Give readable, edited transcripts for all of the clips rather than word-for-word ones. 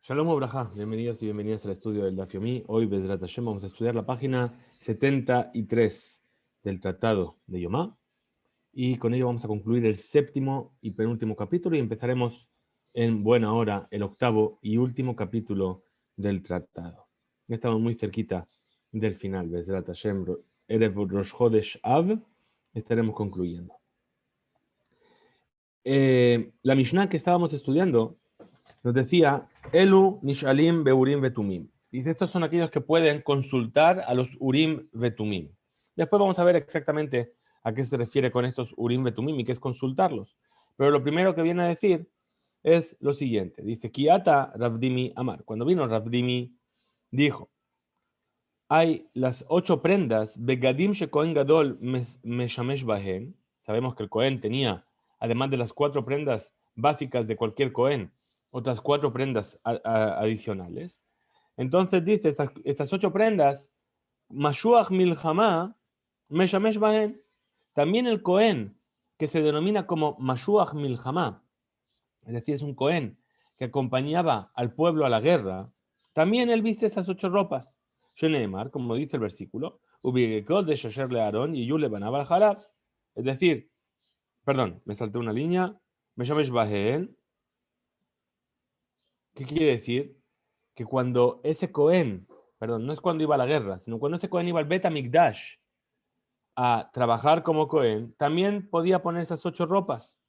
Shalom Obraja, bienvenidos y bienvenidas al estudio del Daf Yomi. Hoy, Bezrat Hashem, vamos a estudiar la página 73 del Tratado de Yomá y con ello vamos a concluir el séptimo y penúltimo capítulo y empezaremos en buena hora el octavo y último capítulo del tratado. Ya estamos muy cerquita del final, Bezrat Hashem, Erev Rosh Chodesh Av, estaremos concluyendo. La Mishnah que estábamos estudiando nos decía, Elu Nishalim Beurim Betumim. Dice, estos son aquellos que pueden consultar a los Urim Betumim. Después vamos a ver exactamente a qué se refiere con estos Urim Betumim y qué es consultarlos. Pero lo primero que viene a decir es lo siguiente. Dice, Kiata Ravdimi Amar. Cuando vino Ravdimi, dijo, hay las 8 prendas, Begadim Shekohen Gadol Meshamesh Bahen. Sabemos que el Cohen tenía, además de las 4 prendas básicas de cualquier Cohen, otras 4 prendas adicionales. Entonces dice, estas 8 prendas, Mashuach Milchama Meshamesh Bahen. También el Cohen, que se denomina como Mashuach Milchama, es decir, es un Cohen que acompañaba al pueblo a la guerra, también él viste esas 8 ropas. Sheneemar, como dice el versículo, de Shasher Aarón y Yule Banav al. Es decir, perdón, me salté una línea, Meshamesh Bahel. ¿Qué quiere decir? Que cuando ese Cohen, perdón, no es cuando iba a la guerra, sino cuando ese Cohen iba al Bet HaMikdash a trabajar como Cohen, también podía poner esas 8 ropas.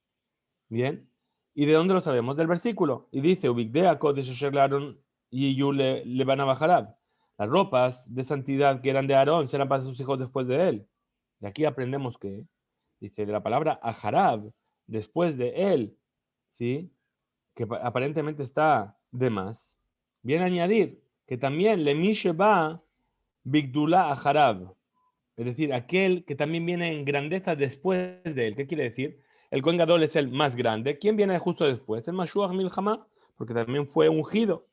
Bien. ¿Y de dónde lo sabemos? Del versículo. Y dice, Ubigdea Kodesh Asher Aarón y Yule le van a bajar. Las ropas de santidad que eran de Aarón serán para sus hijos después de él. De aquí aprendemos que, dice, de la palabra Aharab, después de él, ¿sí? Que aparentemente está de más. Viene a añadir que también le Misheba Bigdula Aharab, es decir, aquel que también viene en grandeza después de él. ¿Qué quiere decir? El Kohen Gadol es el más grande. ¿Quién viene justo después? El Mashuach Milchama, porque también fue ungido.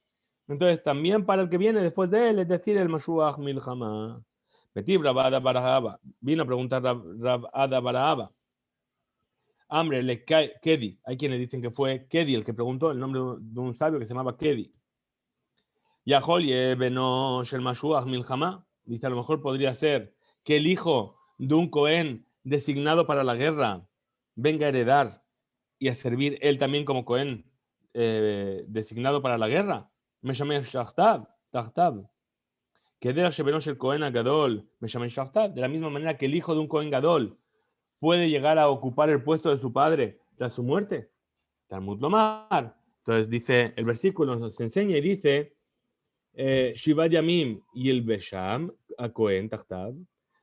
Entonces, también para el que viene después de él, es decir, el Mashuach Milchama. Betib Rabada Barahaba. Vino a preguntar Rabada Barahaba. Hambre, le Kedi. Hay quienes dicen que fue Kedi el que preguntó el nombre de un sabio que se llamaba Kedi. Yahol Beno Shel Mashuach Milchama. Dice, a lo mejor podría ser que el hijo de un Cohen designado para la guerra venga a heredar y a servir él también como Cohen designado para la guerra. Meshamesh Shachtav, Tachtav. Que de el Cohen Gadol, Meshamesh Shachtav. De la misma manera que el hijo de un Cohen Gadol puede llegar a ocupar el puesto de su padre tras su muerte. Talmud Lomar. Entonces dice, el versículo nos enseña y dice, Shiva Yamim y el Besham, a Cohen, Tachtav,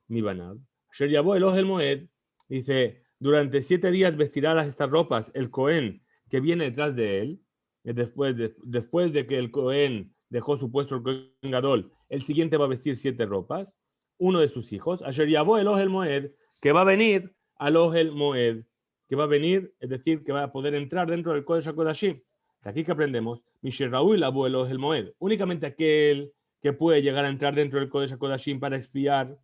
mi Banab. Asher Yabo el Ohel Moed, dice, durante 7 días vestirá estas ropas el Cohen que viene detrás de él, después de que el Cohen dejó su puesto el Cohen Gadol, el siguiente va a vestir 7 ropas, uno de sus hijos, Asher Yabo el Ohel Moed, que va a venir al Ohel Moed, que va a venir, es decir, que va a poder entrar dentro del Kodesh HaKodashim. De aquí que aprendemos, Raúl abuelo es el Moed. Únicamente aquel que puede llegar a entrar dentro del Kodesh HaKodashim para expiar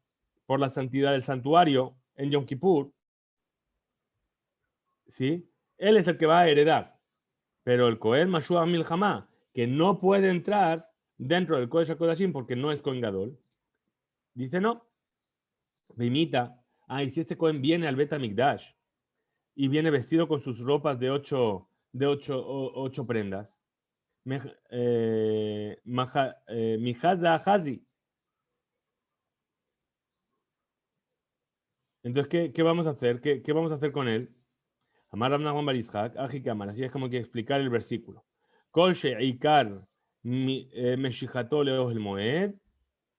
por la santidad del santuario en Yom Kippur, ¿sí? Él es el que va a heredar. Pero el Kohen Mashuach Milchama, que no puede entrar dentro del Kodesh HaKodashim porque no es Kohen Gadol, dice no. Me imita. Y si este Kohen viene al Bet HaMikdash y viene vestido con sus ropas de 8 prendas, Mijaza Hazi. Entonces, ¿qué vamos a hacer? ¿Qué vamos a hacer con él? Amar Rav Nachman bar Yitzhak, Ajikamar. Así es como que explicar el versículo. Kol she'ikar meshichato leoh el moed,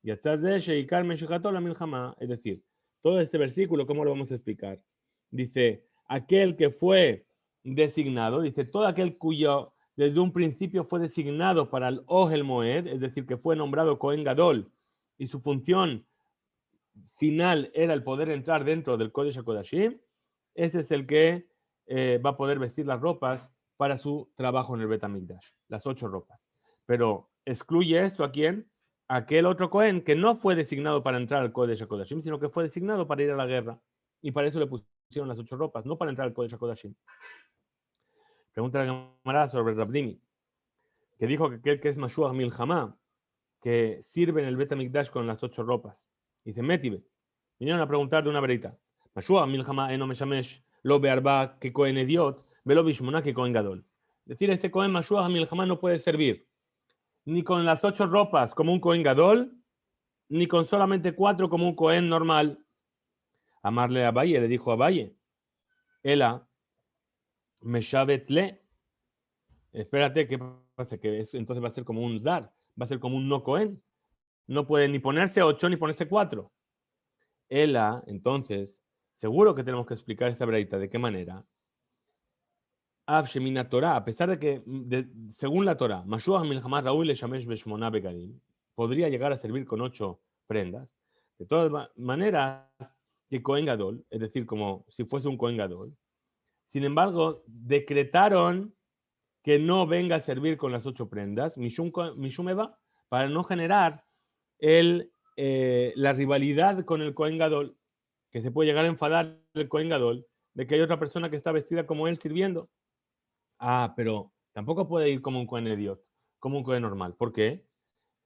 yatzaz de she'ikar meshichato la milchama. Es decir, todo este versículo, ¿cómo lo vamos a explicar? Dice, aquel que fue designado, dice, todo aquel cuyo desde un principio fue designado para el Ohel Moed, es decir, que fue nombrado Cohen Gadol, y su función final era el poder entrar dentro del Kodesh HaKodashim, ese es el que va a poder vestir las ropas para su trabajo en el Bet HaMikdash, las 8 ropas. Pero excluye esto a quién? Aquel otro Cohen que no fue designado para entrar al Kodesh HaKodashim, sino que fue designado para ir a la guerra. Y para eso le pusieron las 8 ropas, no para entrar al Kodesh HaKodashim. Pregunta la Gemara sobre Rabdimi. que dijo que aquel que es Mashuach Milhamá, que sirve en el Bet HaMikdash con las 8 ropas. Dice, Metibe, vinieron a preguntar de una verita. Mashuach Milhamá eno meshamesh lo bearba que Kohen Ediot, velo bishmona que Kohen Gadol. Es decir, este Kohen Mashuach Milhamá no puede servir ni con las 8 ropas como un Kohen Gadol, ni con solamente 4 como un Kohen normal. Amarle a Valle, le dijo a Valle, Ela, Meshavetle, espérate, ¿qué pasa? Que entonces va a ser como un Zar, va a ser como un no Kohen. No puede ni ponerse 8 ni ponerse 4. Ela, entonces, seguro que tenemos que explicar esta breita. ¿De qué manera? Av Shemina Torah, a pesar de que, según la Torah, Mashuach Milhamá Raúl le Shamesh Beshmoná Begadim, podría llegar a servir con 8 prendas. De todas maneras, que Kohen Gadol, es decir, como si fuese un Kohen Gadol, sin embargo, decretaron que no venga a servir con las 8 prendas, Mishum Eva, para no generar la rivalidad con el Kohen Gadol, que se puede llegar a enfadar el Kohen Gadol de que hay otra persona que está vestida como él sirviendo. Ah, pero tampoco puede ir como un Kohen Ediot, como un Kohen normal. ¿Por qué?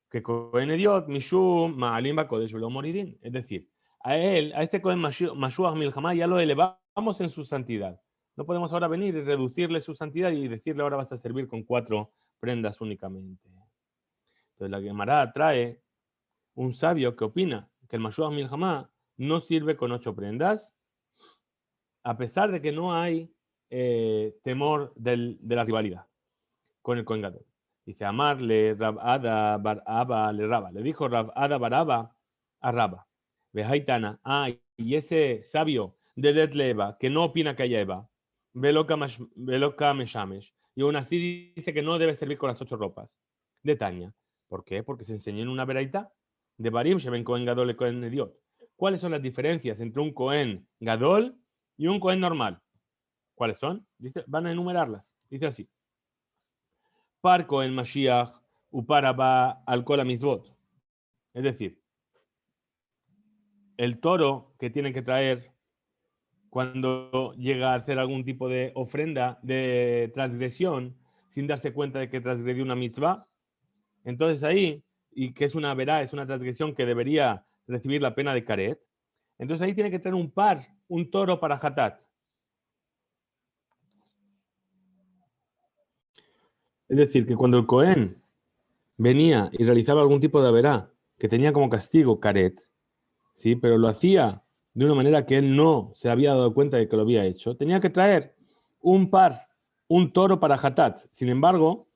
Que Kohen Ediot, Mishum, Ma'alim Bakodesh, Velo Moridim. Es decir, a este Kohen Mashuach Milhamá ya lo elevamos en su santidad. No podemos ahora venir y reducirle su santidad y decirle ahora vas a servir con 4 prendas únicamente. Entonces la Gemara trae un sabio que opina que el Mashuach Milhamá no sirve con 8 prendas, a pesar de que no hay temor de la rivalidad con el Kohen Gadol. Dice, amarle Rab Ada Bar Abba le Raba. Le dijo Rab Ada Bar Abba a Raba. Vejaitana, y ese sabio de Detleva, que no opina que haya Eva, Veloka Meshamesh, y aún así dice que no debe servir con las 8 ropas. De Tania. ¿Por qué? Porque se enseñó en una veraita de Barim, Sheben Kohen Gadol y Kohen Ediot. ¿Cuáles son las diferencias entre un Kohen Gadol y un Kohen normal? ¿Cuáles son? Dice, van a enumerarlas. Dice así. Par Kohen Mashiach upara ba al kol hamizvot. Es decir, el toro que tiene que traer cuando llega a hacer algún tipo de ofrenda de transgresión sin darse cuenta de que transgredió una mitzvah. Entonces ahí, y que es una verá, es una transgresión que debería recibir la pena de caret. Entonces ahí tiene que traer un par, un toro para hatat. Es decir, que cuando el Cohen venía y realizaba algún tipo de verá que tenía como castigo caret, ¿sí? Pero lo hacía de una manera que él no se había dado cuenta de que lo había hecho, tenía que traer un par, un toro para hatat. Sin embargo,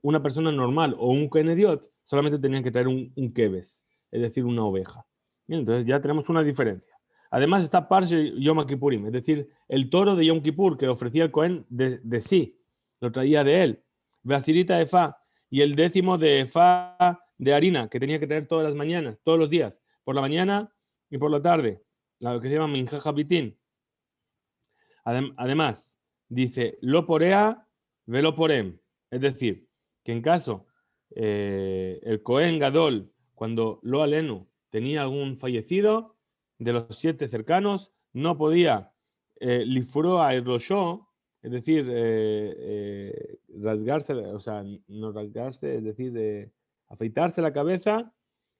una persona normal o un Kohen Ediot solamente tenían que traer un keves, es decir, una oveja. Bien, entonces ya tenemos una diferencia. Además está Parshe Yom Kippurim, es decir, el toro de Yom Kippur que ofrecía el Kohen de sí, lo traía de él. Vasirita de Fa y el 10º de Fa de harina que tenía que traer todas las mañanas, todos los días, por la mañana y por la tarde, lo que se llama Minja Habitín. Además, dice, lo porea, velo porem. Es decir, que en caso el Cohen Gadol, cuando lo alenu tenía algún fallecido, de los 7 cercanos, no podía lifroa el rosho, es decir, rasgarse, o sea, no rasgarse, es decir, afeitarse la cabeza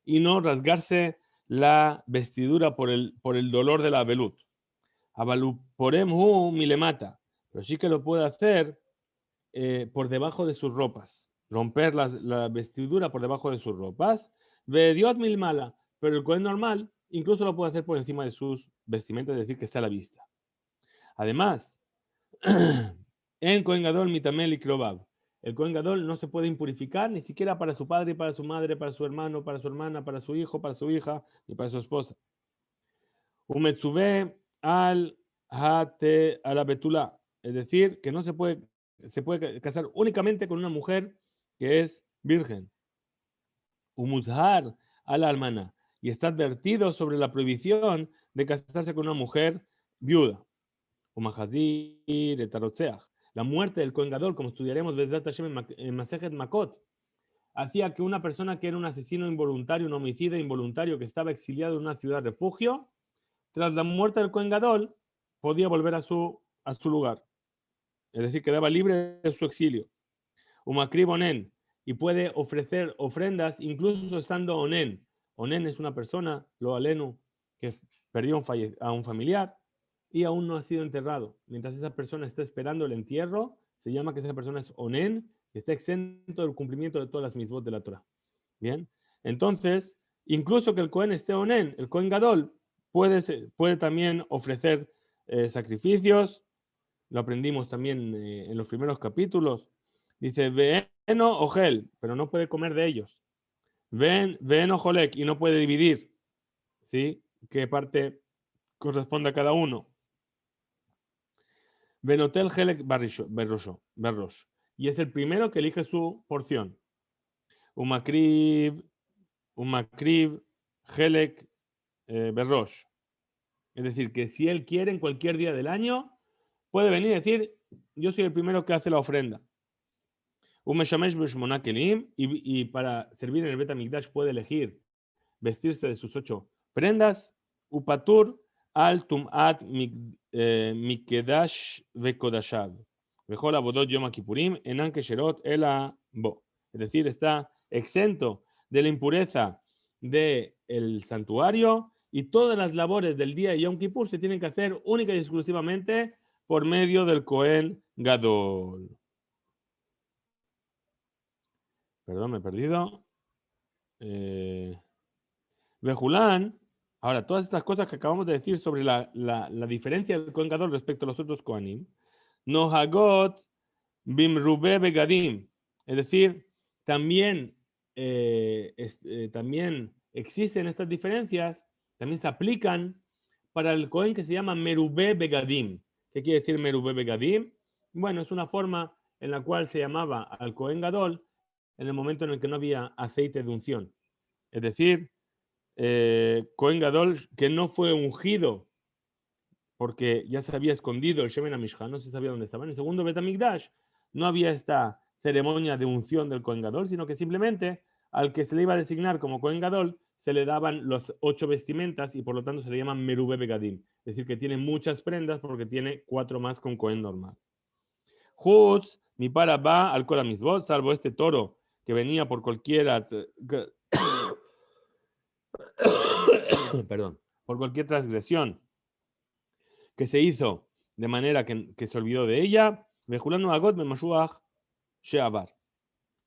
y no rasgarse la vestidura por el dolor de la velut. Avaluporem hu milemata, pero sí que lo puede hacer por debajo de sus ropas, romper la vestidura por debajo de sus ropas. Vediot milmala, pero el Cohen normal incluso lo puede hacer por encima de sus vestimentas, es decir, que está a la vista. Además, en Cohen Gadol mitamel y krobab, el Cohen Gadol no se puede impurificar ni siquiera para su padre, para su madre, para su hermano, para su hermana, para su hijo, para su hija y para su esposa. Umetzube al hate a la betula, es decir, que no se puede casar únicamente con una mujer que es virgen. Umuzhar a la almana, y está advertido sobre la prohibición de casarse con una mujer viuda. Umahazir etarotzeach, la muerte del Kohen Gadol, como estudiaremos en Masejet Makot, hacía que una persona que era un asesino involuntario, un homicida involuntario que estaba exiliado en una ciudad refugio, tras la muerte del Kohen Gadol, podía volver a su lugar. Es decir, quedaba libre de su exilio. Umakrib onen, y puede ofrecer ofrendas incluso estando onen. Onen es una persona, lo alenu, que perdió a un familiar y aún no ha sido enterrado. Mientras esa persona está esperando el entierro, se llama que esa persona es onen, y está exento del cumplimiento de todas las misbot de la Torah. Bien, entonces, incluso que el Cohen esté onen, el Cohen Gadol puede también ofrecer sacrificios. Lo aprendimos también en los primeros capítulos. Dice, Veeno ogel, pero no puede comer de ellos. Veeno jolek, y no puede dividir, ¿sí? ¿Qué parte corresponde a cada uno? Venotel jelek berrosh. Y es el primero que elige su porción. Umakrib, jelek berrosh. Es decir, que si él quiere en cualquier día del año, puede venir y decir, yo soy el primero que hace la ofrenda. Y para servir en el Bet HaMikdash puede elegir vestirse de sus 8 prendas. Upatur al tumat mikedash vekodashav. Vejol abodot yom kippurim enan kesherot ela bo. Es decir, está exento de la impureza del santuario y todas las labores del día de Yom Kippur se tienen que hacer única y exclusivamente por medio del Cohen Gadol. Perdón, me he perdido. Vejulán. Ahora, todas estas cosas que acabamos de decir sobre la diferencia del Cohen Gadol respecto a los otros Kohanim, Nohagot bimrube begadim. Es decir, también existen estas diferencias, también se aplican para el Cohen que se llama Merubé Begadim. ¿Qué quiere decir Merubé Begadim? Bueno, es una forma en la cual se llamaba al Cohen Gadol en el momento en el que no había aceite de unción. Es decir, Cohen Gadol que no fue ungido porque ya se había escondido el Shemen HaMishcha, no se sabía dónde estaba. En el segundo Bet HaMikdash no había esta ceremonia de unción del Cohen Gadol, sino que simplemente al que se le iba a designar como Cohen Gadol se le daban los 8 vestimentas y por lo tanto se le llaman Merubé Begadim. Es decir, que tiene muchas prendas porque tiene 4 más con Cohen normal. Jutz, mi para va al Kol HaMizvot, salvo este toro que venía por cualquiera perdón, por cualquier transgresión que se hizo de manera que se olvidó de ella,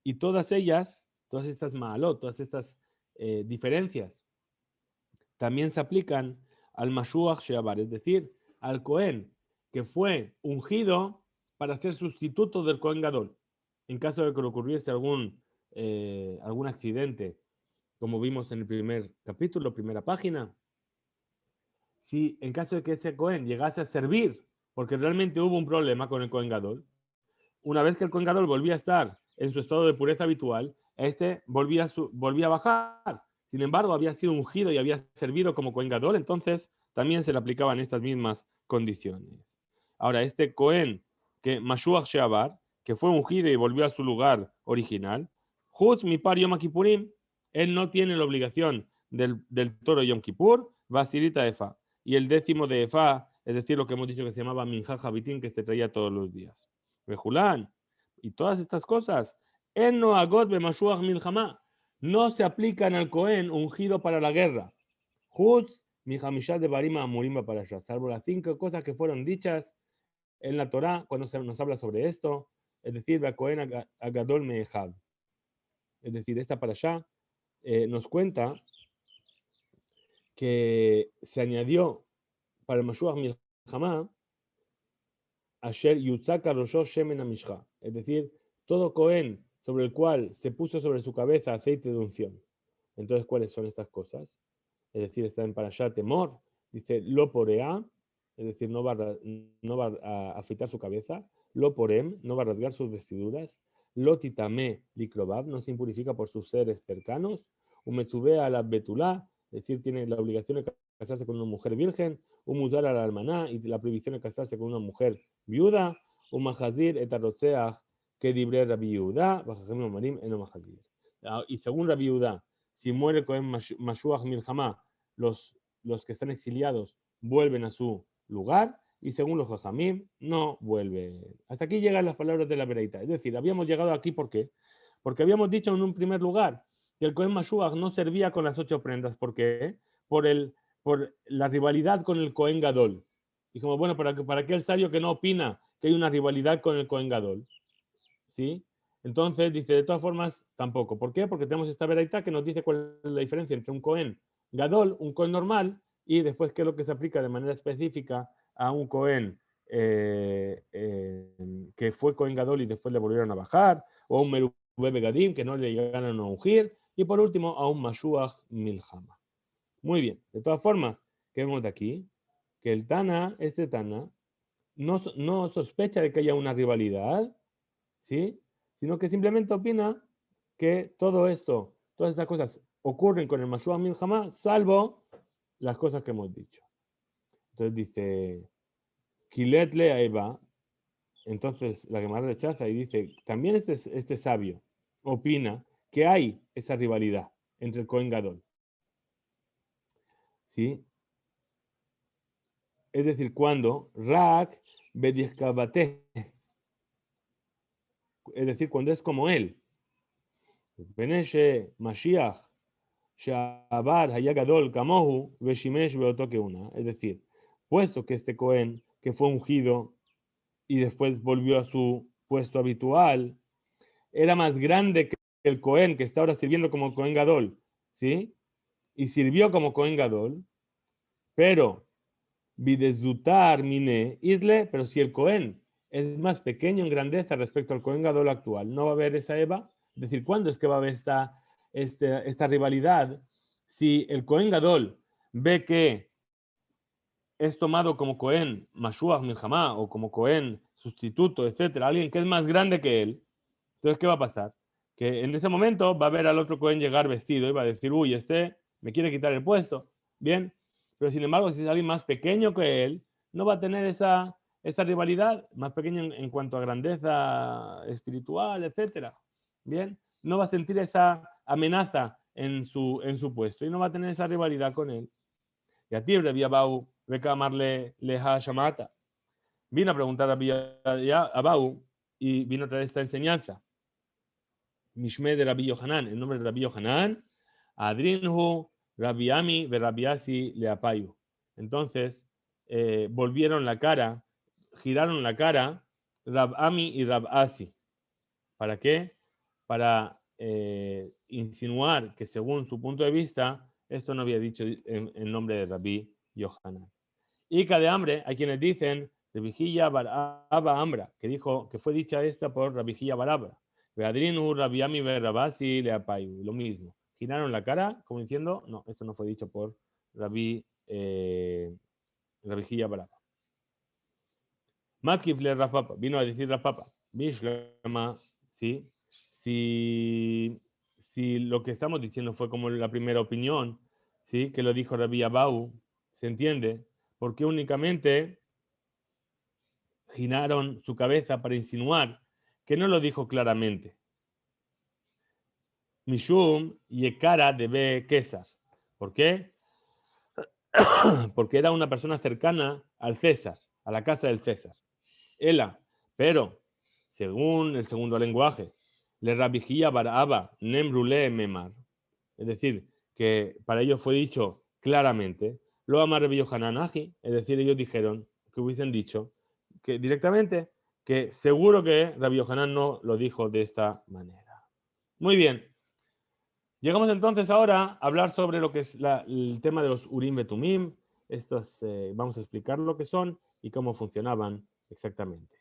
y todas ellas, todas estas maalot, todas estas diferencias, también se aplican al Mashuach Sheabar, es decir, al Cohen, que fue ungido para ser sustituto del Cohen Gadol. En caso de que le ocurriese algún accidente, como vimos en el primer capítulo, primera página, si en caso de que ese Cohen llegase a servir, porque realmente hubo un problema con el Cohen Gadol, una vez que el Cohen Gadol volvía a estar en su estado de pureza habitual, este volvía a bajar. Sin embargo, había sido ungido y había servido como Cohen Gadol, entonces también se le aplicaban estas mismas condiciones. Ahora, este Cohen, que Mashuach Sheabar, que fue ungido y volvió a su lugar original, Jutz Mipar Yom Kippurim, él no tiene la obligación del toro Yom Kippur, Basirita Efa. Y el 10º de Efa, es decir, lo que hemos dicho que se llamaba Minja Habitín, que se traía todos los días. Bejulán. Y todas estas cosas, no agot bemashuach milhamá, no se aplican al Cohen ungido para la guerra. Jutz mijamishad de barima amurimba para allá, salvo las 5 cosas que fueron dichas en la Torá cuando se nos habla sobre esto, es decir, la Cohen agadol meejad. Es decir, esta para allá nos cuenta que se añadió para el Mashuach milhamá Asher Yutzaka Rosho Shemen Amishcha, es decir, todo Cohen sobre el cual se puso sobre su cabeza aceite de unción. Entonces, ¿cuáles son estas cosas? Es decir, está en Parashat Temor, dice lo porea, es decir, no va a afeitar su cabeza, lo porem, no va a rasgar sus vestiduras, lo titame likrobav, no se impurifica por sus seres cercanos, umetzubea la betulá, es decir, tiene la obligación de casarse con una mujer virgen, umudar a la almaná, y la prohibición de casarse con una mujer viuda, umahazir etarotzeach que dibre Rabbi Yehuda, bajajemim amarim eno mahazir. Y según Rabbi Yehuda, si muere Cohen Mashuach Milhamá, los que están exiliados vuelven a su lugar, y según los Jajamim, no vuelve. Hasta aquí llegan las palabras de la Beraita. Es decir, habíamos llegado aquí, ¿por qué? Porque habíamos dicho en un primer lugar que el Cohen Mashuach no servía con las 8 ofrendas. ¿Por qué? Por la rivalidad con el Cohen Gadol. Dijimos, bueno, ¿para qué el sabio que no opina que hay una rivalidad con el Cohen Gadol? ¿Sí? Entonces dice, de todas formas, tampoco. ¿Por qué? Porque tenemos esta Beraita que nos dice cuál es la diferencia entre un Cohen Gadol, un Cohen normal, y después qué es lo que se aplica de manera específica a un Cohen que fue Cohen Gadol y después le volvieron a bajar, o a un Merubé Begadim que no le llegaron a ungir, y por último a un Mashuach Milhama. Muy bien, de todas formas, ¿qué vemos de aquí? Que el Tana, este Tana, no sospecha de que haya una rivalidad, ¿sí? Sino que simplemente opina que todo esto, todas estas cosas ocurren con el Mashuach Milhama, salvo las cosas que hemos dicho. Entonces dice, Kilet le Eva, entonces la Gemara rechaza y dice, también este sabio opina que hay esa rivalidad entre el Cohen Gadol. ¿Sí? Es decir, cuando Rak Bedieskabate, es decir, cuando es como él. Beneshe Mashiach Shabar Hayagadol Kamohu Veshimesh Beoto Keuna. Es decir, puesto que este Cohen que fue ungido y después volvió a su puesto habitual, era más grande que el Cohen que está ahora sirviendo como Cohen Gadol, ¿sí? Y sirvió como Cohen Gadol, pero Bidezutar Mine Isle, pero si el Cohen es más pequeño en grandeza respecto al Cohen Gadol actual, ¿no va a haber esa Eva? Es decir, ¿cuándo es que va a haber esta rivalidad? Si el Cohen Gadol ve que es tomado como Cohen Mashuach Milhamá o como Cohen sustituto, etcétera, alguien que es más grande que él, entonces, ¿qué va a pasar? Que en ese momento va a ver al otro Cohen llegar vestido y va a decir, uy, este me quiere quitar el puesto. Bien, pero sin embargo, si es alguien más pequeño que él, no va a tener esa rivalidad, más pequeño en cuanto a grandeza espiritual, etcétera. Bien, no va a sentir esa amenaza en su puesto y no va a tener esa rivalidad con él. Y a ti, Rabbi Abau, beca amarle leja shamata. Vino a preguntar a Rabbi Abau y vino a traer esta enseñanza. Mishme de Rabbi Yohanan, el nombre de Rabbi Yohanan, Adrinhu, Rabbi Ami, de Rabbi Asi, Leapayu. Entonces, volvieron la cara, giraron la cara, Rab Ami y Rab Asi. ¿Para qué? Para insinuar que según su punto de vista, esto no había dicho en nombre de Rabbi Yohanan. Ica de hambre, hay quienes dicen de Vigilla Baraba Ambra, que fue dicha esta por Rabijilla Barabra. Beadrinu, Rabiami, Berrabasi, Leapayu, lo mismo. Giraron la cara como diciendo, no, esto no fue dicho por Rabijilla Barabra. Matkif le Rafapa, vino a decir Rafapa, Bishlama, ¿sí? Si lo que estamos diciendo fue como la primera opinión, ¿sí? Que lo dijo Rabbi Abau, ¿se entiende? Porque únicamente giraron su cabeza para insinuar que no lo dijo claramente. Mishum Yekara debe César. ¿Por qué? Porque era una persona cercana al César, a la casa del César. Ela, pero, según el segundo lenguaje, le rabijía baraba nembrule memar. Es decir, que para ellos fue dicho claramente, lo amar Rabbi Yohanan aji, es decir, ellos dijeron, que hubiesen dicho, que directamente, que seguro que Rabbi Yohanan no lo dijo de esta manera. Muy bien. Llegamos entonces ahora a hablar sobre lo que es el tema de los Urim Betumim. Vamos a explicar lo que son y cómo funcionaban exactamente.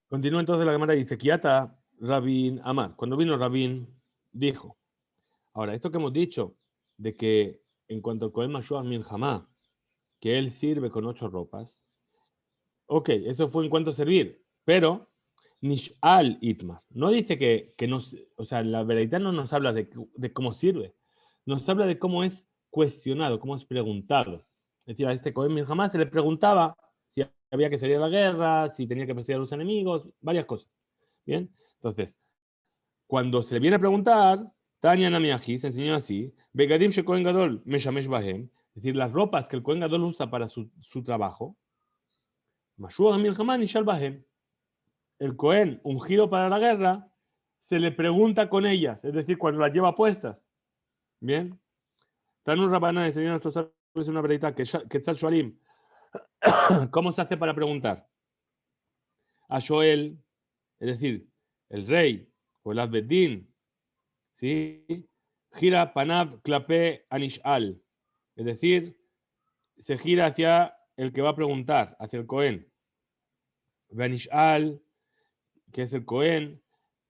Continúa entonces la Gemara y dice, Kiata Rabin Amar. Cuando vino Rabin, dijo. Ahora, esto que hemos dicho, de que en cuanto al Kohen Mashuach Milhamá, que él sirve con 8 ropas, ok, eso fue en cuanto a servir, pero Nishal Itmar, no dice que o sea, la verdad no nos habla de cómo sirve, nos habla de cómo es cuestionado, cómo es preguntado. Es decir, a este Kohen Milhamá se le preguntaba si había que salir a la guerra, si tenía que perseguir a los enemigos, varias cosas. Bien, entonces, cuando se le viene a preguntar, Tanya Namiaji se enseñó así, Begadim Shekohen Gadol Meshamesh Bahem, Es decir, las ropas que el Kohen Gadol usa para su trabajo, Mashua Milhaman y Shalbahem. El Kohen, ungido para la guerra, se le pregunta con ellas, es decir, cuando las lleva puestas. Bien. Tanur Rabanán enseñó a nuestros sabios una verdad que Tzal Shualim. ¿Cómo se hace para preguntar? A Joel, es decir, el rey o el Abedín, ¿sí? Gira Panav Klape Anishal, es decir, se gira hacia el que va a preguntar, hacia el Cohen. Anishal, que es el Cohen,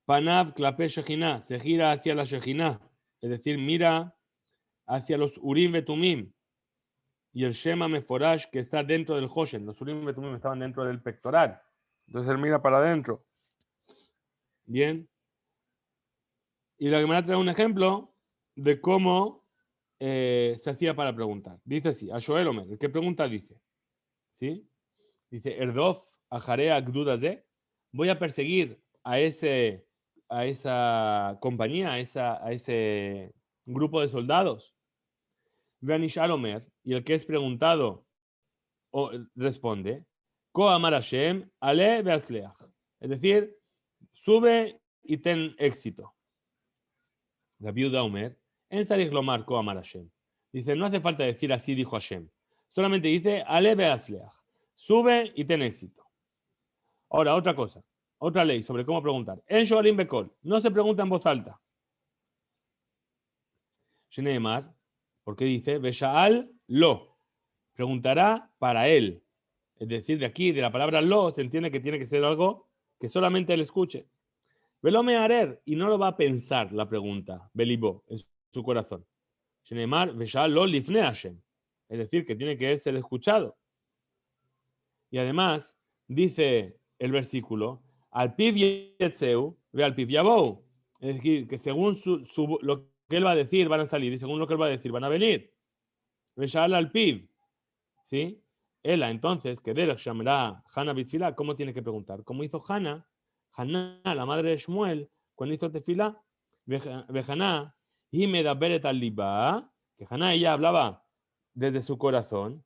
Panav Klape Shejina, se gira hacia la Shejina, es decir, mira hacia los Urim Betumim y el Shema Meforash que está dentro del Hoshen. Los Urim Betumim estaban dentro del pectoral, entonces él mira para adentro. Bien. Y la Gemara trae un ejemplo de cómo se hacía para preguntar. Dice así, a Joel Omer, el que pregunta dice, ¿sí? Dice, Erdof, Ajarea Gdudaze, voy a perseguir a esa compañía, a ese grupo de soldados. Vanish Alomer, y el que es preguntado responde, Ko Amar Hashem, Ale Beasleach. Es decir, sube y ten éxito. La viuda Omer, en Sarich Lomar Ko Amar Hashem. Dice, no hace falta decir así dijo Hashem. Solamente dice, Ale Beasleach. Sube y ten éxito. Ahora, otra cosa. Otra ley sobre cómo preguntar. En Shoalim Bekol. No se pregunta en voz alta. Sheneemar, porque dice, Beshaal Lo. Preguntará para él. Es decir, de aquí, de la palabra Lo, se entiende que tiene que ser algo que solamente él escuche. Velome Arer, y no lo va a pensar la pregunta. Belibó, en su corazón. Sheneemar, Beshaal Lo Lifne Hashem. Es decir, que tiene que ser escuchado. Y además, dice el versículo, al piv yetzeu, ve al piv yabou. Es decir, que según lo que él va a decir, van a salir, y según lo que él va a decir, van a venir. Veshal al piv. ¿Sí? Ela, entonces, que Derech llamará Hannah Bitfila, ¿cómo tiene que preguntar? ¿Cómo hizo Hannah, la madre de Shmuel, cuando hizo Tefila? Vejaná, y me da beret al liba, que Hannah ella hablaba desde su corazón,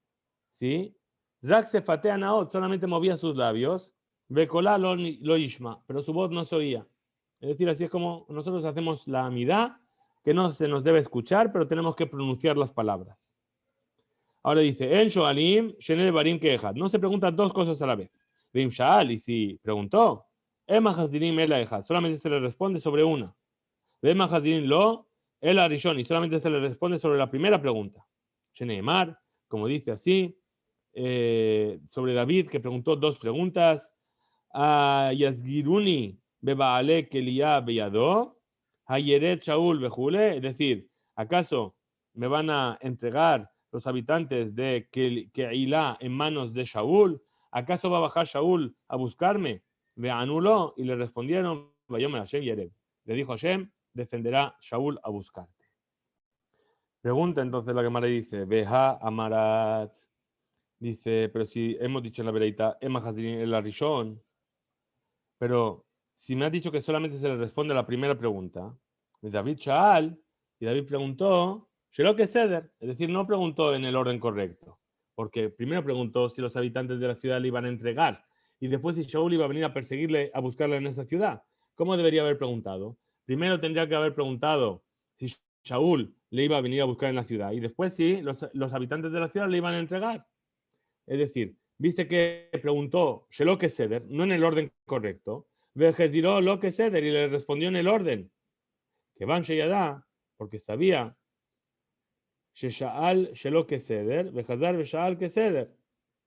¿sí? Rak se fatea naot, solamente movía sus labios, Bekolá lo ishma, pero su voz no se oía. Es decir, así es como nosotros hacemos la amidad, que no se nos debe escuchar, pero tenemos que pronunciar las palabras. Ahora dice, en Shoalim, Shenel Barim Keejad. No se preguntan dos cosas a la vez. Vim Shaal, y si preguntó, Ema Hazirim Ela Ejad, solamente se le responde sobre una. Ema Hazirim Lo, Ela Rishon, y solamente se le responde sobre la primera pregunta. Sheneemar, como dice así, sobre David, que preguntó dos preguntas. A Yazgiruni Bebaale Kelia Beyado, Hayeret Shaul Bejule, es decir, ¿acaso me van a entregar los habitantes de Keilah en manos de Shaul? ¿Acaso va a bajar Shaul a buscarme? Me anuló y le respondieron, Vayomer Hashem Yered. Le dijo Hashem, defenderá Shaul a buscarte. Pregunta entonces la Gemara dice, Beha Amarat. Dice, pero si hemos dicho en la vereita, Emma Hazin el Arishon, pero si me has dicho que solamente se le responde a la primera pregunta, de David Shaal, y David preguntó, que Seder, es decir, no preguntó en el orden correcto, porque primero preguntó si los habitantes de la ciudad le iban a entregar, y después si Shaul iba a venir a perseguirle, a buscarle en esa ciudad. ¿Cómo debería haber preguntado? Primero tendría que haber preguntado si Shaul le iba a venir a buscar en la ciudad, y después si los habitantes de la ciudad le iban a entregar. Es decir, viste que preguntó que Seder, no en el orden correcto, Vejeziró lo que Seder y le respondió en el orden. Que van Sheyadá, porque sabía Shesha'al Shelo que Seder, Vejazar Vesha'al que Seder.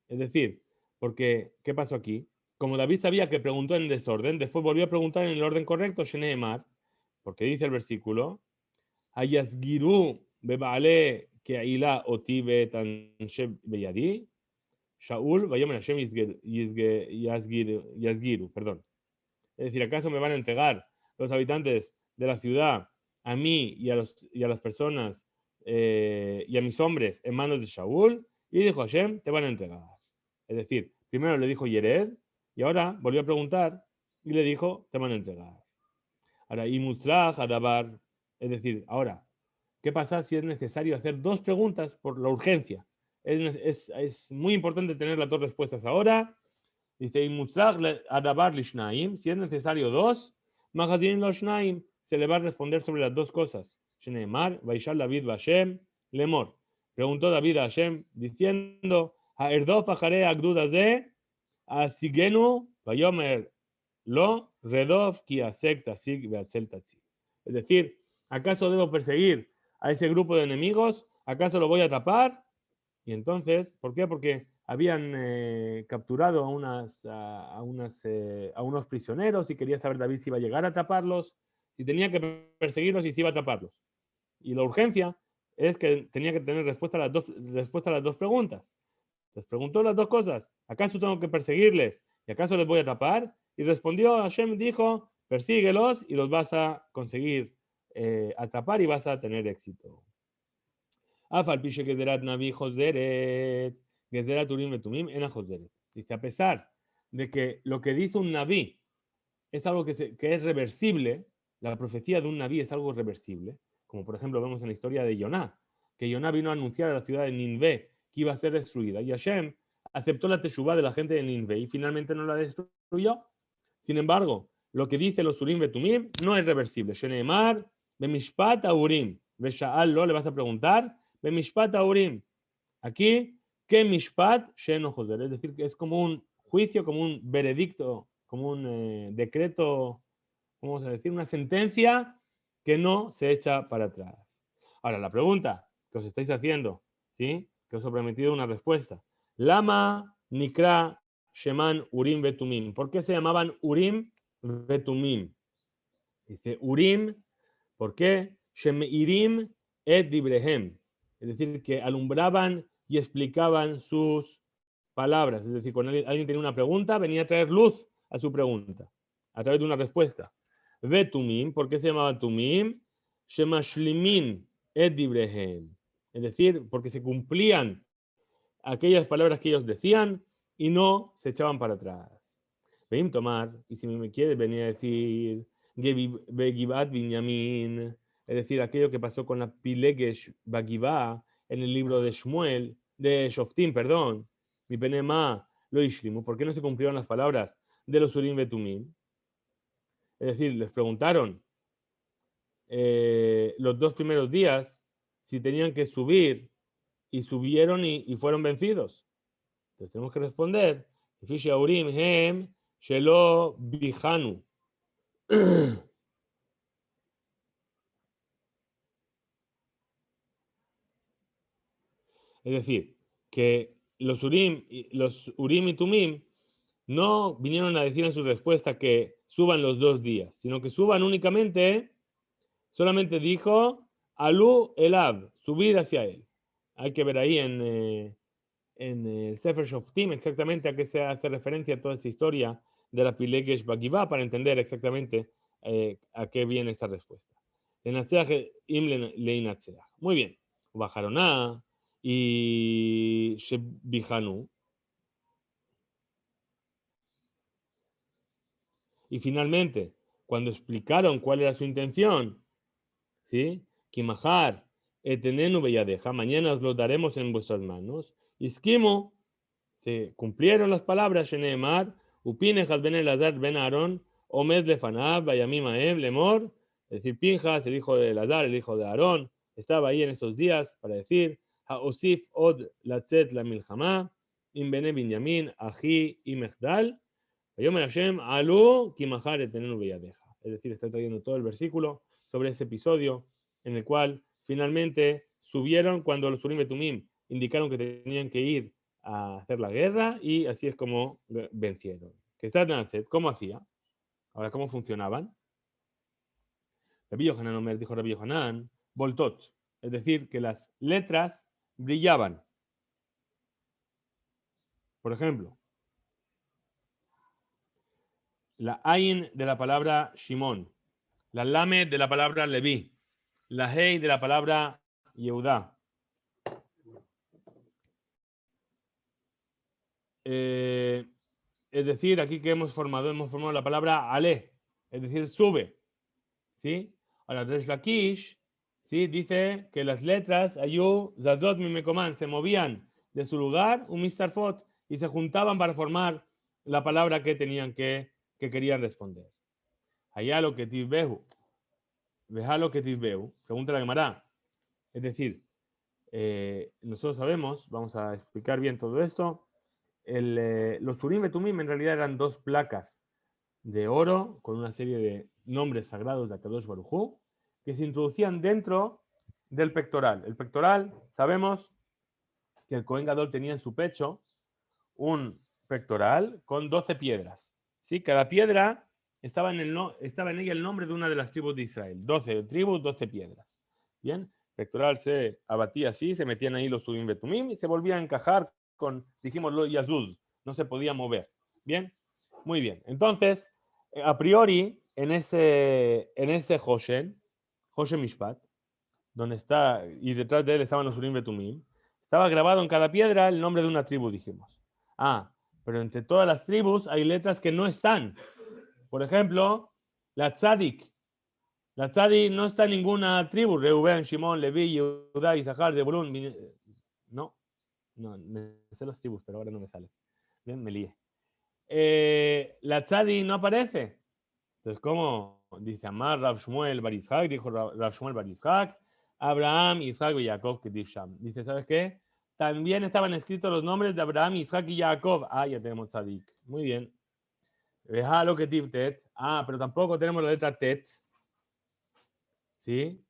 Es decir, porque, ¿qué pasó aquí? Como David sabía que preguntó en desorden, después volvió a preguntar en el orden correcto, Sheneemar, porque dice el versículo, Hayazgiru Bebaale que Aila Otibe Tansheb Beyadi. Shaul, Vayomer Hashem Yazgiru, perdón. Es decir, ¿acaso me van a entregar los habitantes de la ciudad a mí y a las personas y a mis hombres en manos de Shaul? Y dijo Hashem, te van a entregar. Es decir, primero le dijo Yered y ahora volvió a preguntar y le dijo, te van a entregar. Ahora, y Mutzlach Adabar, es decir, ahora, ¿Qué pasa si es necesario hacer dos preguntas por la urgencia? Es muy importante tener las dos respuestas ahora. Dice, si es necesario dos, se le va a responder sobre las dos cosas. Shneimar, Vaishal David Vashem, Lemor. Preguntó David a Hashem diciendo, Ha'erdof acharei agdud hazeh, asigenu, vayomer lo, redov ki asek tasig veatzel tatzig. Es decir, ¿acaso debo perseguir a ese grupo de enemigos? ¿Acaso lo voy a tapar? Y entonces, ¿por qué? Porque habían capturado a unos prisioneros y quería saber David si iba a llegar a taparlos, si tenía que perseguirlos y si iba a taparlos. Y la urgencia es que tenía que tener respuesta a las dos preguntas. Les preguntó las dos cosas. ¿Acaso tengo que perseguirles? ¿Y acaso les voy a tapar? Y respondió Hashem, dijo, persíguelos y los vas a conseguir atrapar y vas a tener éxito. Dice, a pesar de que lo que dice un naví es algo que es reversible, la profecía de un naví es algo reversible, como por ejemplo vemos en la historia de Yoná, que Yoná vino a anunciar a la ciudad de Ninvé que iba a ser destruida, y Hashem aceptó la teshuvá de la gente de Ninvé y finalmente no la destruyó. Sin embargo, lo que dice los Urim Betumim no es reversible. Sheneemar, Bemishpat Aurim, Besha'al lo le vas a preguntar, Bemishpat Aurim. Aquí, ¿qué Mishpat? Sheno Joser. Es decir, que es como un juicio, como un veredicto, como un decreto, vamos a decir, una sentencia que no se echa para atrás. Ahora, la pregunta que os estáis haciendo, ¿sí? Que os he prometido una respuesta. Lama Nikra Sheman Urim Betumim. ¿Por qué se llamaban Urim Betumim? Dice Urim, ¿por qué? Shemeirim et Dibrehem. Es decir, que alumbraban y explicaban sus palabras. Es decir, cuando alguien tenía una pregunta, venía a traer luz a su pregunta, a través de una respuesta. Vetumim, ¿por qué se llamaba Tumim? Shemashlimin et Dibrehem. Es decir, porque se cumplían aquellas palabras que ellos decían y no se echaban para atrás. Veim tomar, y si me quieres venir a decir Begivat Binyamin, es decir, aquello que pasó con la Pilegesh Bagivá en el libro de Shmuel, de Shoftim, perdón, mi penema lo ishlimu, ¿por qué no se cumplieron las palabras de los Urim Betumim? Es decir, les preguntaron los dos primeros días si tenían que subir y subieron y fueron vencidos. Entonces tenemos que responder, Fish Aurim Hem Shelo Bihanu. Es decir, que los Urim y Tumim no vinieron a decir en su respuesta que suban los 2 días, sino que suban únicamente, solamente dijo Alu Elab, subir hacia él. Hay que ver ahí en el Sefer Shoftim exactamente a qué se hace referencia toda esta historia de la Pilegesh Bagivá para entender exactamente a qué viene esta respuesta. Muy bien. Bajaroná y Shebihanu. Y finalmente, cuando explicaron cuál era su intención, ¿sí? Kimahar, etenenu beyadeja, mañana os lo daremos en vuestras manos. Isquimo, se cumplieron las palabras, Sheneemar, Upinechas ben Elazar ben Aarón, Omed lefanab, Bayamim Aem, Lemor, es decir, Pinjas, el hijo de Elazar, el hijo de Aarón, estaba ahí en esos días para decir, Haosif od latzet la milhamá, im bene Binyamin, aji y Mechdal, Bayomer Hashem, alu, kimahar etenenu beyadeja. Es decir, está trayendo todo el versículo sobre ese episodio en el cual finalmente subieron cuando los Urim Betumim indicaron que tenían que ir a hacer la guerra y así es como vencieron. ¿Qué está Naset? ¿Cómo hacía? Ahora, ¿cómo funcionaban? Rabbi Yohanan Omer dijo Rabbi Yohanan, voltot, es decir, que las letras brillaban. Por ejemplo, la Ain de la palabra Shimón, la Lame de la palabra Leví, la Hei de la palabra Yehudá. Es decir, aquí que hemos formado la palabra Ale, es decir, sube. ¿Sí? Ahora, Resh Lakish, Sí, dice que las letras, ayu, zazot, mimecoman, se movían de su lugar, un mistarfot, y se juntaban para formar la palabra que tenían que querían responder. Allá lo que tivbehu, veja lo que tivbehu, pregunta la Gemara. Es decir, nosotros sabemos, vamos a explicar bien todo esto, los Urim y Tumim en realidad eran dos placas de oro con una serie de nombres sagrados de Akadosh Baruj Hu, que se introducían dentro del pectoral. El pectoral, sabemos que el Cohen Gadol tenía en su pecho un pectoral con 12 piedras. ¿Sí? Cada piedra estaba estaba en ella el nombre de una de las tribus de Israel. 12 tribus, 12 piedras. Bien, el pectoral se abatía así, se metían ahí los Urim Betumim y se volvía a encajar con, dijimos, lo Yazuz, no se podía mover. Bien, muy bien. Entonces, a priori, en ese Hoshen Mishpat, donde está, y detrás de él estaban los Urim Betumim, estaba grabado en cada piedra el nombre de una tribu, dijimos. Ah, pero entre todas las tribus hay letras que no están. Por ejemplo, la Tzadik. La Tzadik no está en ninguna tribu. Reuben, Shimon, Levi, Yehuda, Isahar, Zebulun. No, me sé las tribus, pero ahora no me sale. Bien, me lié. La Tzadik no aparece. Entonces, ¿cómo? Dice Amar, Rav Shmuel Bar Yitzhak, dijo Rav Shmuel Bar Yitzhak, Abraham, Isaac y Jacob, que Sham. Dice, ¿sabes qué? También estaban escritos los nombres de Abraham, Isaac y Jacob. Ah, ya tenemos Tzadik. Muy bien. Deja lo que Tet. Ah, pero tampoco tenemos la letra Tet. ¿Sí?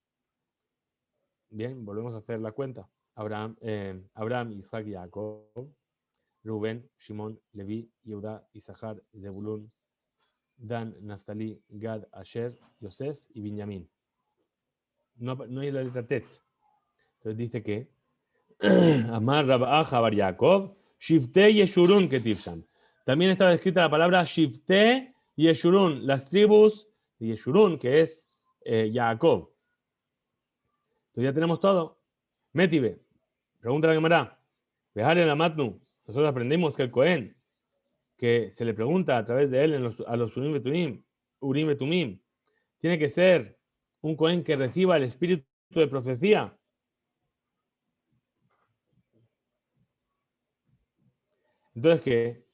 Bien, volvemos a hacer la cuenta. Abraham, Isaac y Jacob. Rubén, Shimon, Levi, Yehuda, Isahar, Zebulun, Dan, Naftali, Gad, Asher, Yosef y Benjamín. No hay la letra Tet. Entonces dice que Amar Rabaja Bar Yaakov, Shifte Yeshurun Ketivshan. También estaba escrita la palabra Shifte Yeshurun, las tribus de Yeshurun, que es Jacob. Entonces ya tenemos todo. Métibe, pregunta la Gemara. Vejar en la Matnu. Nosotros aprendimos que el Cohen, que se le pregunta a través de él a los Urim Betumim, tiene que ser un Cohen que reciba el espíritu de profecía. Entonces, que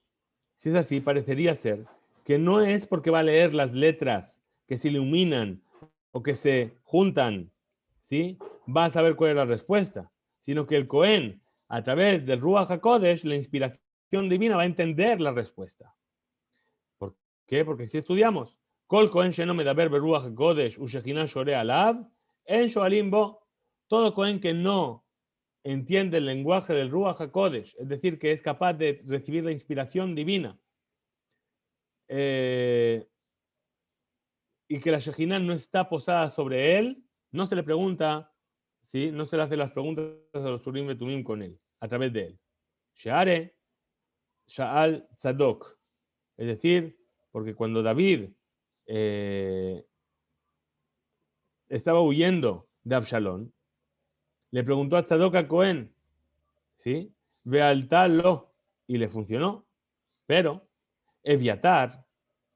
si es así, parecería ser que no es porque va a leer las letras que se iluminan o que se juntan, ¿sí? Va a saber cuál es la respuesta, sino que el Cohen, a través del Ruach HaKodesh, la inspiración divina, va a entender la respuesta. ¿Por qué? Porque si estudiamos, Kol Cohen Sheno Medaber Beruach HaKodesh Ushechinah Shore Alav, En Shoalim Bo, todo Cohen que no entiende el lenguaje del Ruach HaKodesh, es decir, que es capaz de recibir la inspiración divina, y que la Shejinah no está posada sobre él, no se le pregunta, ¿sí? No se le hace las preguntas a los Urim Betumim con él, a través de él. Sheare, Sha'al Tzadok. Es decir, porque cuando David estaba huyendo de Absalón, le preguntó a Tzadok a Cohen, ¿sí? Vealtalo, y le funcionó. Pero Eviatar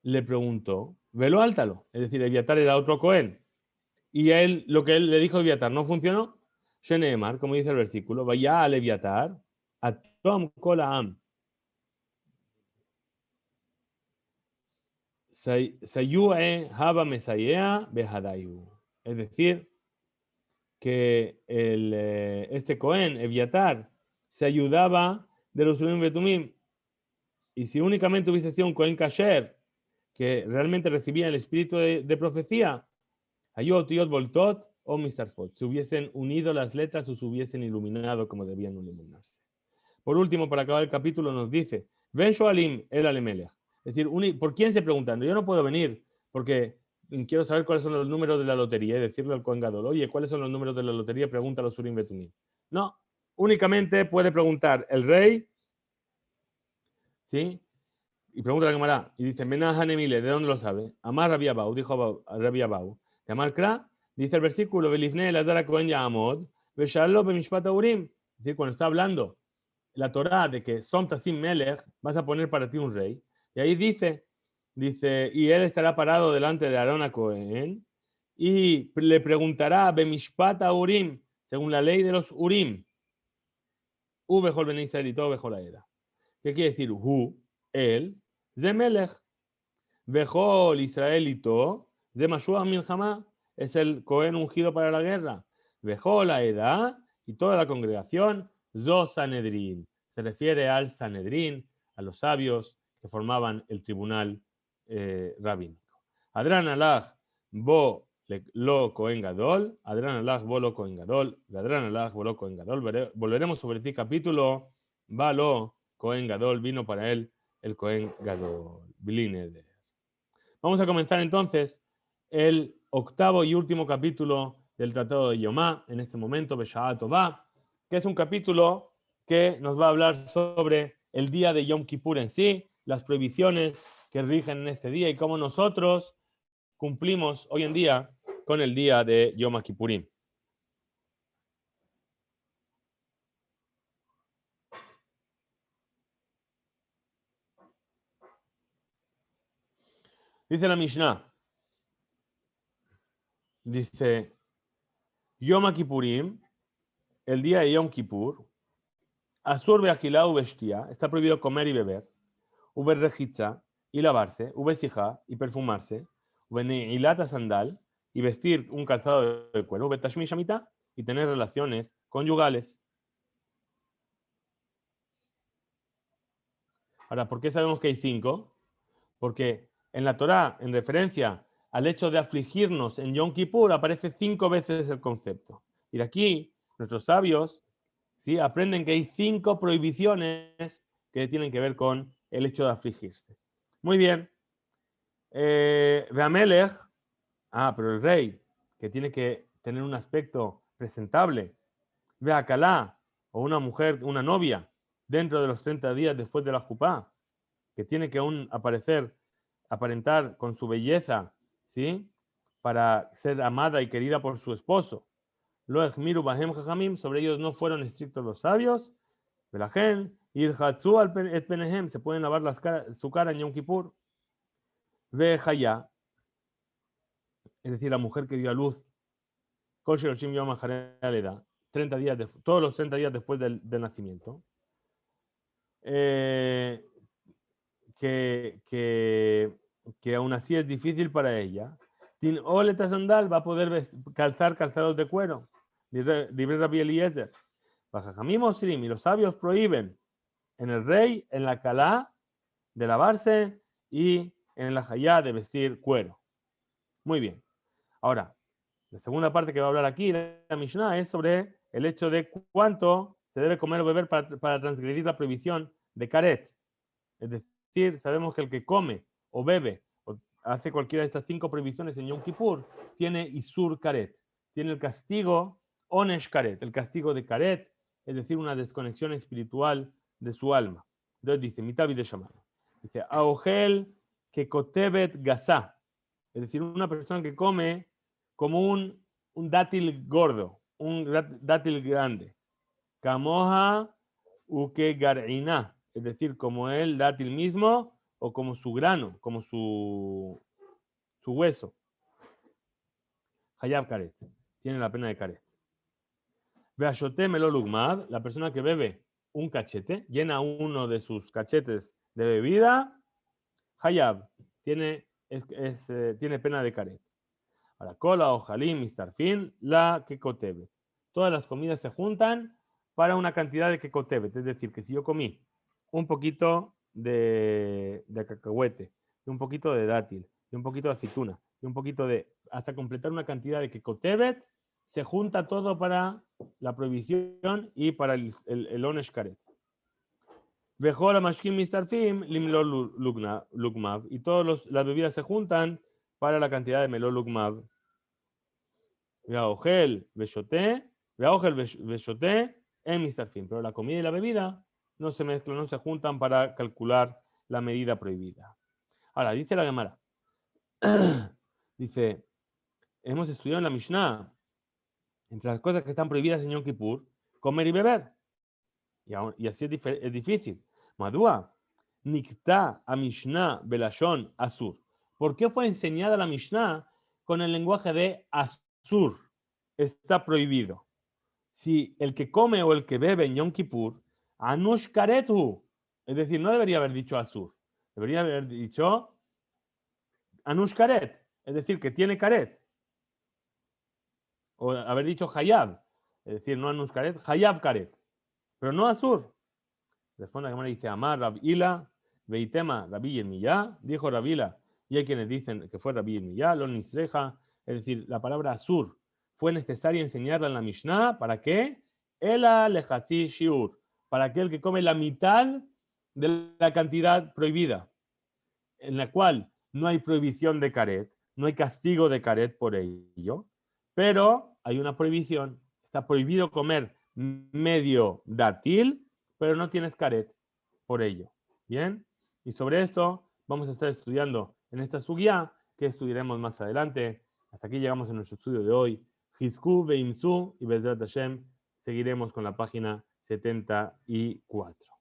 le preguntó, velo általo. Es decir, Eviatar era otro Cohen. Y a él, lo que él le dijo a Eviatar no funcionó. Sheneemar, como dice el versículo, vaya al Eviatar, a Tom Kolaam. Sayue Haba Mesayea Behadayu. Es decir, que este Cohen, Eviatar, se ayudaba de los Urim Betumim. Y si únicamente hubiese sido un Cohen Kasher, que realmente recibía el espíritu de profecía, Ayot, Yot, Voltot o Mistarfot, se hubiesen unido las letras o se hubiesen iluminado como debían iluminarse. Por último, para acabar el capítulo, nos dice, Ven Shoalim el Alemelech. Es decir, ¿por quién se preguntando? Yo no puedo venir porque quiero saber cuáles son los números de la lotería y decirle al Kohen Gadol, oye, ¿cuáles son los números de la lotería? Pregunta a los Urim Betumim. No, únicamente puede preguntar el rey, ¿sí? Y pregunta a la Gemara, y dice, Menahanemile, ¿de dónde lo sabe? Amar Rabbi Abau, dijo Rabbi Abau. De Amar Kra, dice el versículo, Belifne el Adar Kohen Yamod, Veshallo Bemishpat Urim. Es decir, cuando está hablando la Torah de que Som Tasim Melech, vas a poner para ti un rey. Y ahí dice, y él estará parado delante de Aarón a Cohen, y le preguntará Bemishpat a Urim, según la ley de los Urim, Ubejol Ben Israel y todo Bejol Aeda. ¿Qué quiere decir? Él, Zemelech, Bejol Israelito, de Mashuach Milhamá, es el Cohen ungido para la guerra. Bejol Aeda y toda la congregación, Zo Sanedrín, se refiere al Sanedrín, a los sabios que formaban el tribunal rabínico. Adran Alach Bo lo Cohen Gadol, Adran Alach Bo lo Cohen Gadol, Adran Alach Bo lo Cohen Gadol. Volveremos sobre este capítulo. Va lo Cohen Gadol, vino para él el Cohen Gadol. Bilineder. Vamos a comenzar entonces el octavo y último capítulo del Tratado de Yomá, en este momento, Besha'a Tová, que es un capítulo que nos va a hablar sobre el día de Yom Kippur en sí, las prohibiciones que rigen en este día y cómo nosotros cumplimos hoy en día con el día de Yom Kippurim. Dice la Mishnah, dice, Yom Kippurim, el día de Yom Kippur, Asur be'achilá u'beshtía, está prohibido comer y beber, uberrejitza, y lavarse, ubesijá, y perfumarse, ubeneilata sandal, y vestir un calzado de cuero, ubetashmi shamita, y tener relaciones conyugales. Ahora, ¿por qué sabemos que hay 5? Porque en la Torá, en referencia al hecho de afligirnos en Yom Kippur, aparece 5 veces el concepto. Y de aquí, nuestros sabios, ¿sí?, aprenden que hay 5 prohibiciones que tienen que ver con el hecho de afligirse. Muy bien. Veamelech, pero el rey, que tiene que tener un aspecto presentable. Veakalá, o una mujer, una novia, dentro de los 30 días después de la jupá, que tiene que aún aparentar con su belleza, ¿sí?, para ser amada y querida por su esposo. Lo ejmiru bahem jajamim, sobre ellos no fueron estrictos los sabios. Velajen, irhatzu al et penehem, se pueden lavar su cara en Yom Kippur. Vejaya, es decir, la mujer que dio a luz, Kol Shiroshim Yom Ha'arei Aleda, 30 días todos los 30 días después del nacimiento. Que aún así es difícil para ella. Tin oleta sandal, va a poder calzar calzados de cuero. Libre Rabbi Eliezer. Bajajamim Osrim, y los sabios prohíben en el rey, en la calá, de lavarse, y en la hayá de vestir cuero. Muy bien. Ahora, la segunda parte que va a hablar aquí, la Mishnah, es sobre el hecho de cuánto se debe comer o beber para transgredir la prohibición de karet. Es decir, sabemos que el que come o bebe o hace cualquiera de estas 5 prohibiciones en Yom Kippur tiene isur karet, tiene el castigo onesh karet, el castigo de karet, es decir, una desconexión espiritual de su alma. Entonces dice, mitabi de shaman, dice, aogel que kotebet gasa, es decir, una persona que come como un dátil gordo, un dátil grande, kamoha uke garina, es decir, como el dátil mismo o como su grano, como su hueso. Hayab karet, tiene la pena de karet. Veashote melolugmad, la persona que bebe un cachete, llena uno de sus cachetes de bebida, Hayab, tiene pena de karet. Ahora, cola, ojalim, mistarfin, la kekotebet. Todas las comidas se juntan para una cantidad de kekotebet, es decir, que si yo comí un poquito de cacahuete, y un poquito de dátil, y un poquito de aceituna, y un poquito hasta completar una cantidad de kekotebet, se junta todo para la prohibición y para el onesh karet. Vejora mashkim mistarfim limlo lugmav, y todas las bebidas se juntan para la cantidad de meló lugmav. Veaogel beshoté en mistarfim, pero la comida y la bebida no se mezclan, no se juntan para calcular la medida prohibida. Ahora, dice la Gemara, dice, hemos estudiado en la Mishnah, entre las cosas que están prohibidas en Yom Kippur, comer y beber. Y así es difícil. Madúa, nikta a Mishnah belashon asur. ¿Por qué fue enseñada la Mishnah con el lenguaje de Asur. Está prohibido. Si el que come o el que bebe en Yom Kippur, Anush Karethu, es decir, no debería haber dicho Asur, debería haber dicho Anush Karet, es decir, que tiene Karet. O haber dicho Hayab, es decir, no Anush Karet, Hayab Karet, pero no Asur. Después la Gemara dice Amar Rab Ila, Veitema Rabbi Yirmiyá, dijo Rab Ila, y hay quienes dicen que fue Rabbi Yirmiyá, Lo Nisreja, es decir, la palabra Asur fue necesaria enseñarla en la Mishnah, ¿para qué? Ela Lejatzi Shiur, para aquel que come la mitad de la cantidad prohibida, en la cual no hay prohibición de Karet, no hay castigo de Karet por ello, pero hay una prohibición, está prohibido comer medio dátil, pero no tienes Karet por ello. ¿Bien? Y sobre esto vamos a estar estudiando en esta sugya que estudiaremos más adelante. Hasta aquí llegamos en nuestro estudio de hoy. Hizku, Beimsu y Bezrat Hashem. Seguiremos con la página 74.